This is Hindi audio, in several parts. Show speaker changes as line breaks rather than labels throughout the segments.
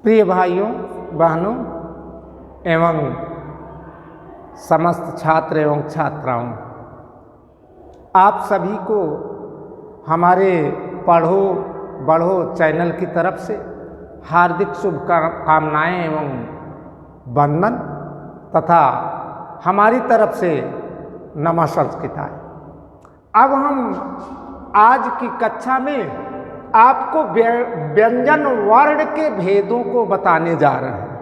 प्रिय भाइयों बहनों एवं समस्त छात्र एवं छात्राओं, आप सभी को हमारे पढ़ो बढ़ो चैनल की तरफ से हार्दिक शुभकामनाएं एवं वंदन तथा हमारी तरफ से नमस्कार। अब हम आज की कक्षा में आपको व्यंजन वर्ण के भेदों को बताने जा रहे हैं।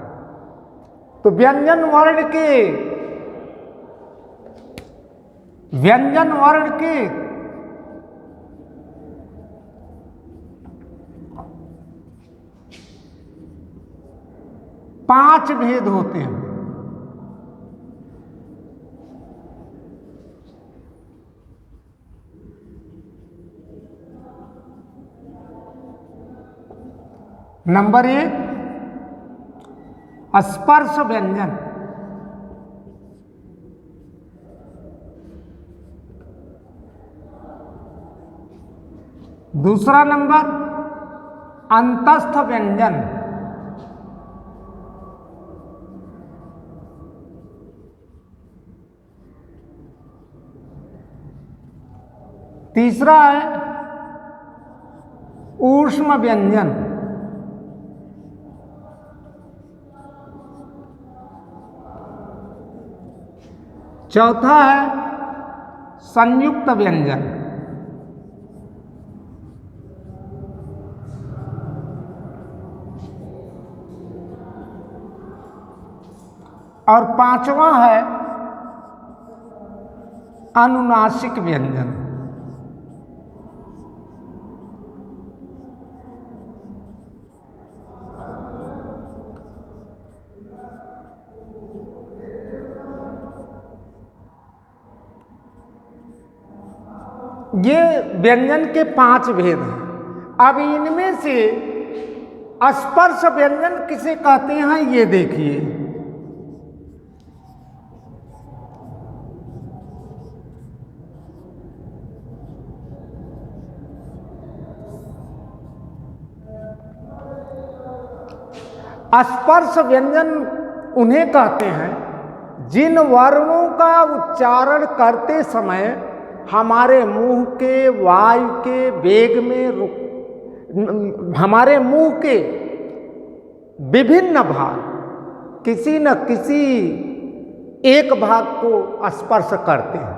तो व्यंजन वर्ण के 5 भेद होते हैं। नंबर 1 स्पर्श व्यंजन। दूसरा नंबर अंतस्थ व्यंजन। तीसरा है ऊष्म व्यंजन। चौथा है संयुक्त व्यंजन। और 5वां है अनुनासिक व्यंजन। ये व्यंजन के 5 भेद हैं। अब इनमें से स्पर्श व्यंजन किसे कहते हैं ये देखिए। स्पर्श व्यंजन उन्हें कहते हैं जिन वर्णों का उच्चारण करते समय हमारे मुंह के वायु के वेग में हमारे मुंह के विभिन्न भाग किसी न किसी एक भाग को स्पर्श करते हैं।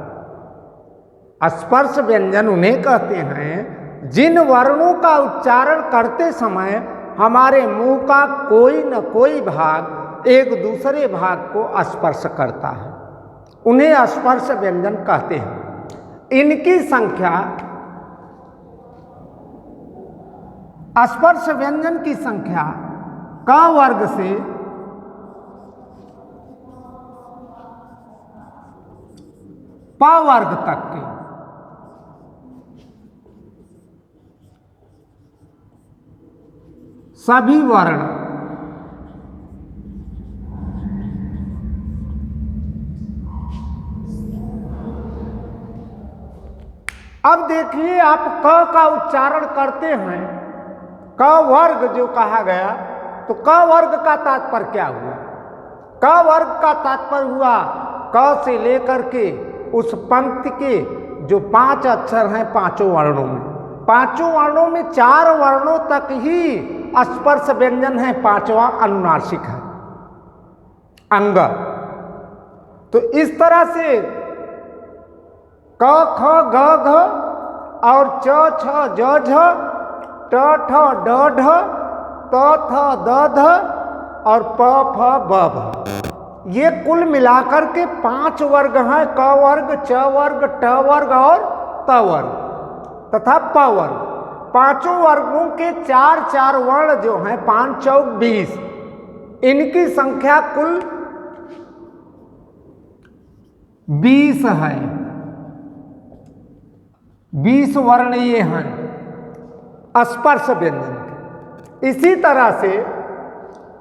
स्पर्श व्यंजन उन्हें कहते हैं जिन वर्णों का उच्चारण करते समय हमारे मुंह का कोई न कोई भाग एक दूसरे भाग को स्पर्श करता है, उन्हें स्पर्श व्यंजन कहते हैं। इनकी संख्या स्पर्श व्यंजन की संख्या क वर्ग से प वर्ग तक के सभी वर्ण अब देखिए, आप क का उच्चारण करते हैं, क वर्ग जो कहा गया, तो क वर्ग का तात्पर्य क्या हुआ? क वर्ग का तात्पर्य हुआ क से लेकर के उस पंक्ति के जो 5 अक्षर हैं पांचों वर्णों में, 4 वर्णों तक ही स्पर्श व्यंजन है, 5वां अनुनासिक है अंग। तो इस तरह से क ख ग घ और च छ ज झ ट ठ ड ढ त थ द ध और प फ ब भ, ये कुल मिलाकर के 5 वर्ग हैं। क वर्ग, च वर्ग, ट वर्ग और त वर्ग तथा प वर्ग। 5 वर्गों के 4 वर्ण जो हैं 5 चौक 20, इनकी संख्या कुल 20 है। 20 वर्ण ये हैं स्पर्श व्यंजन के। इसी तरह से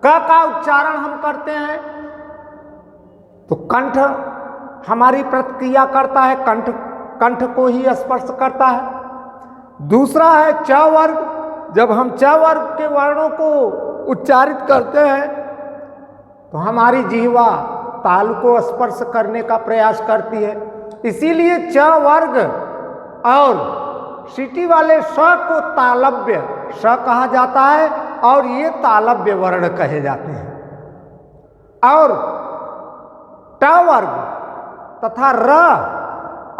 क का उच्चारण हम करते हैं तो कंठ हमारी प्रतिक्रिया करता है, कंठ को ही स्पर्श करता है। दूसरा है च वर्ग, जब हम च वर्ग के वर्णों को उच्चारित करते हैं तो हमारी जीवा ताल को स्पर्श करने का प्रयास करती है। इसीलिए च वर्ग और सिटी वाले स को तालव्य स कहा जाता है और ये तालव्य वर्ण कहे जाते हैं। और ट वर्ग तथा र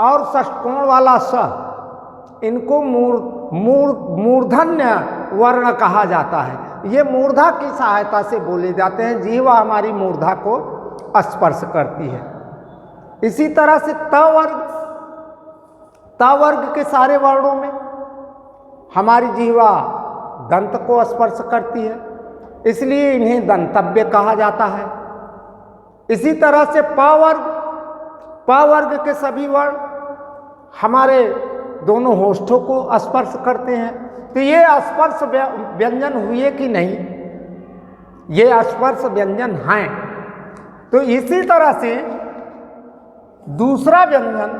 और षष्ठकोण वाला स इनको मूर्धन्य वर्ण कहा जाता है। ये मूर्धा की सहायता से बोले जाते हैं। जीवा हमारी मूर्धा को स्पर्श करती है। इसी तरह से त वर्ग के सारे वर्णों में हमारी जीवा दंत को स्पर्श करती है, इसलिए इन्हें दंतव्य कहा जाता है। इसी तरह से प वर्ग के सभी वर्ण हमारे दोनों होठों को स्पर्श करते हैं। तो ये स्पर्श व्यंजन हुए कि नहीं? ये स्पर्श व्यंजन हैं। तो इसी तरह से दूसरा व्यंजन